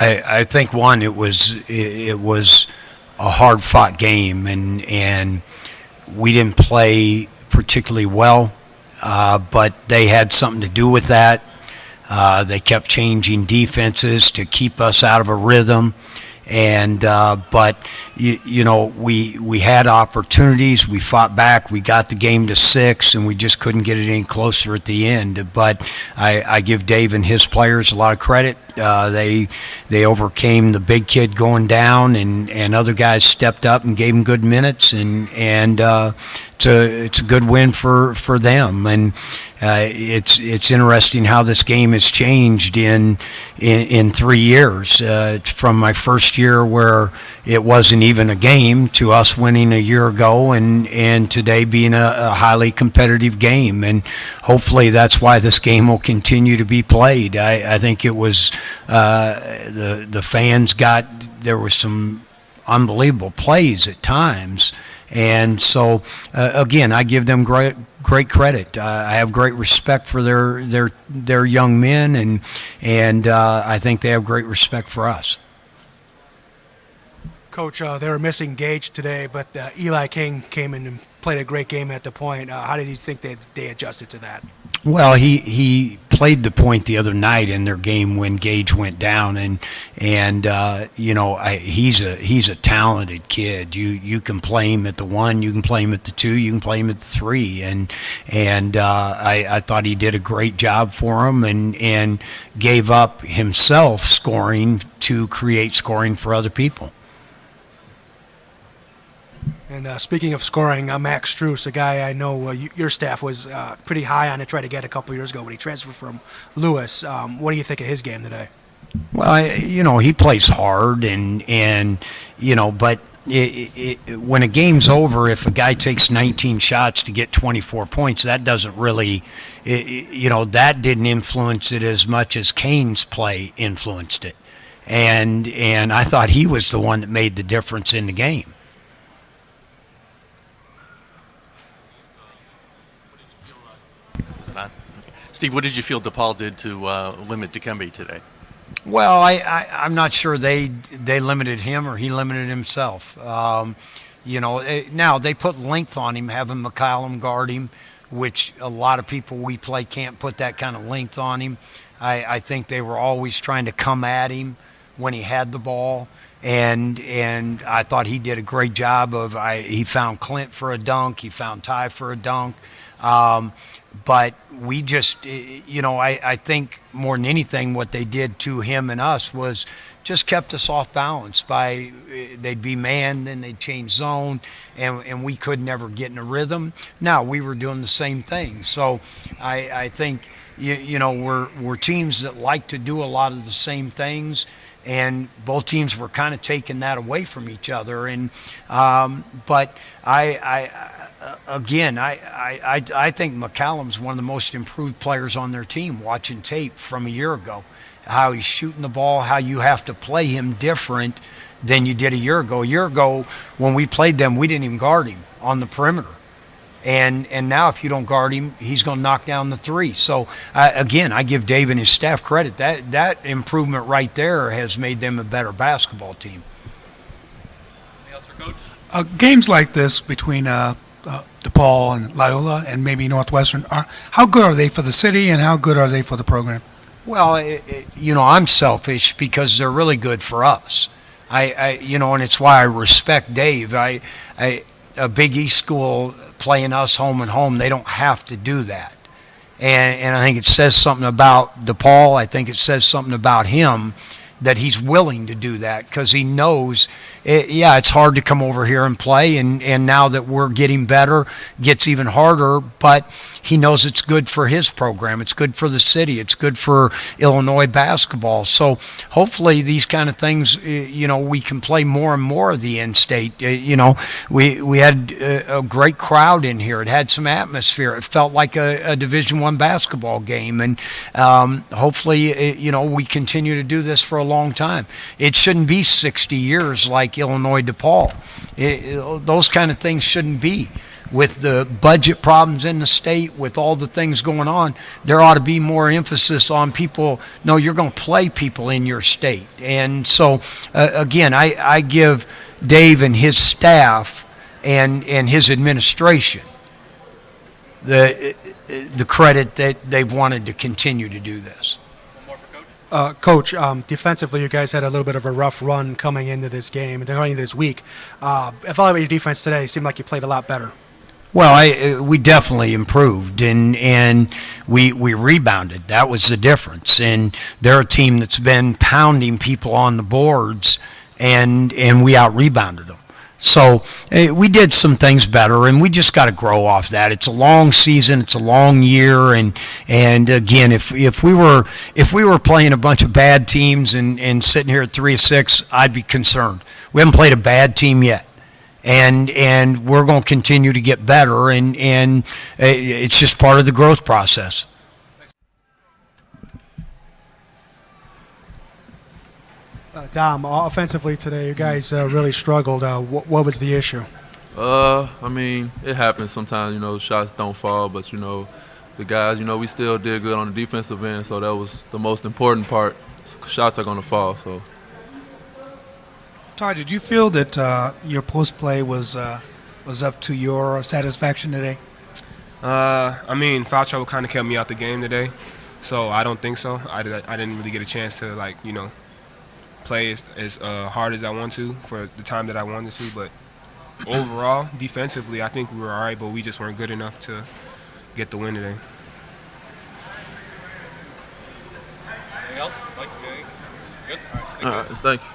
I think one, it was a hard fought game, and we didn't play particularly well, but they had something to do with that. They kept changing defenses to keep us out of a rhythm. And but we had opportunities. We fought back. We got the game to 6, and we just couldn't get it any closer at the end. But I give Dave and his players a lot of credit. They overcame the big kid going down, and other guys stepped up and gave him good minutes, and it's a good win for them. And it's interesting how this game has changed in 3 years, from my first year where it wasn't even a game to us winning a year ago, and today being a highly competitive game. And hopefully that's why this game will continue to be played. I think it was the fans there was some unbelievable plays at times. And so, again, I give them great credit. I have great respect for their young men, and I think they have great respect for us. Coach, they were missing Gage today, but Eli King came in and played a great game at the point. How did you think they adjusted to that? Well, he played the point the other night in their game when Gage went down, and he's a talented kid. You can play him at the 1, you can play him at the 2, you can play him at the 3, and I thought he did a great job for him, and gave up himself scoring to create scoring for other people. And speaking of scoring, Max Struess, a guy I know your staff was pretty high on to try to get a couple years ago when he transferred from Lewis. What do you think of his game today? Well, he plays hard, and but when a game's over, if a guy takes 19 shots to get 24 points, that doesn't really, that didn't influence it as much as Kane's play influenced it. And I thought he was the one that made the difference in the game. Steve, what did you feel DePaul did to limit Dikembe today? Well, I'm not sure they limited him or he limited himself. Now they put length on him, having McCallum guard him, which a lot of people we play can't put that kind of length on him. I think they were always trying to come at him when he had the ball, and I thought he did a great job of. He found Clint for a dunk, he found Ty for a dunk. But we just, I think more than anything what they did to him and us was just kept us off balance. They'd be man, then they'd change zone, and we could never get in a rhythm. Now, we were doing the same thing. So I think, we're teams that like to do a lot of the same things, and both teams were kind of taking that away from each other. And but Again, I think McCallum's one of the most improved players on their team, watching tape from a year ago. How he's shooting the ball, how you have to play him different than you did a year ago. A year ago, when we played them, we didn't even guard him on the perimeter. And now if you don't guard him, he's going to knock down the 3. So, again, I give Dave and his staff credit. That improvement right there has made them a better basketball team. Anything else for Coach? Games like this between DePaul and Loyola and maybe Northwestern, how good are they for the city and how good are they for the program? Well, I'm selfish because they're really good for us. And it's why I respect Dave. A Big East school playing us home and home, they don't have to do that. And I think it says something about DePaul. I think it says something about him that he's willing to do that, because he knows, it's hard to come over here and play, and now that we're getting better, it gets even harder, but he knows it's good for his program, it's good for the city, it's good for Illinois basketball. So hopefully these kind of things, we can play more and more of the in-state. We had a great crowd in here. It had some atmosphere. It felt like a Division I basketball game, and hopefully, we continue to do this for a long time. It shouldn't be 60 years like Illinois DePaul. Those kind of things shouldn't be. with the budget problems in the state, with all the things going on, there ought to be more emphasis on people. No, you're going to play people in your state. And so, again, I give Dave and his staff and his administration the credit that they've wanted to continue to do this. One more for Coach. Coach, defensively, you guys had a little bit of a rough run coming into this game and going into this week. If all of your defense today seemed like you played a lot better. Well, we definitely improved, and we rebounded. That was the difference. And they're a team that's been pounding people on the boards, and we out-rebounded them. So we did some things better, and we just got to grow off that. It's a long season, it's a long year, and again, if we were playing a bunch of bad teams and sitting here at 3-6, I'd be concerned. We haven't played a bad team yet. And we're going to continue to get better, and it's just part of the growth process. Dom, offensively today, you guys really struggled. What was the issue? I mean, it happens sometimes, shots don't fall, but, the guys, we still did good on the defensive end, so that was the most important part. Shots are going to fall, so. Todd, did you feel that your post play was up to your satisfaction today? I mean, foul trouble kind of kept me out the game today, so I don't think so. I didn't really get a chance to play as hard as I want to for the time that I wanted to. But overall, defensively, I think we were all right, but we just weren't good enough to get the win today. Anything else? Mike, anything? Good. All right. All right, thank you.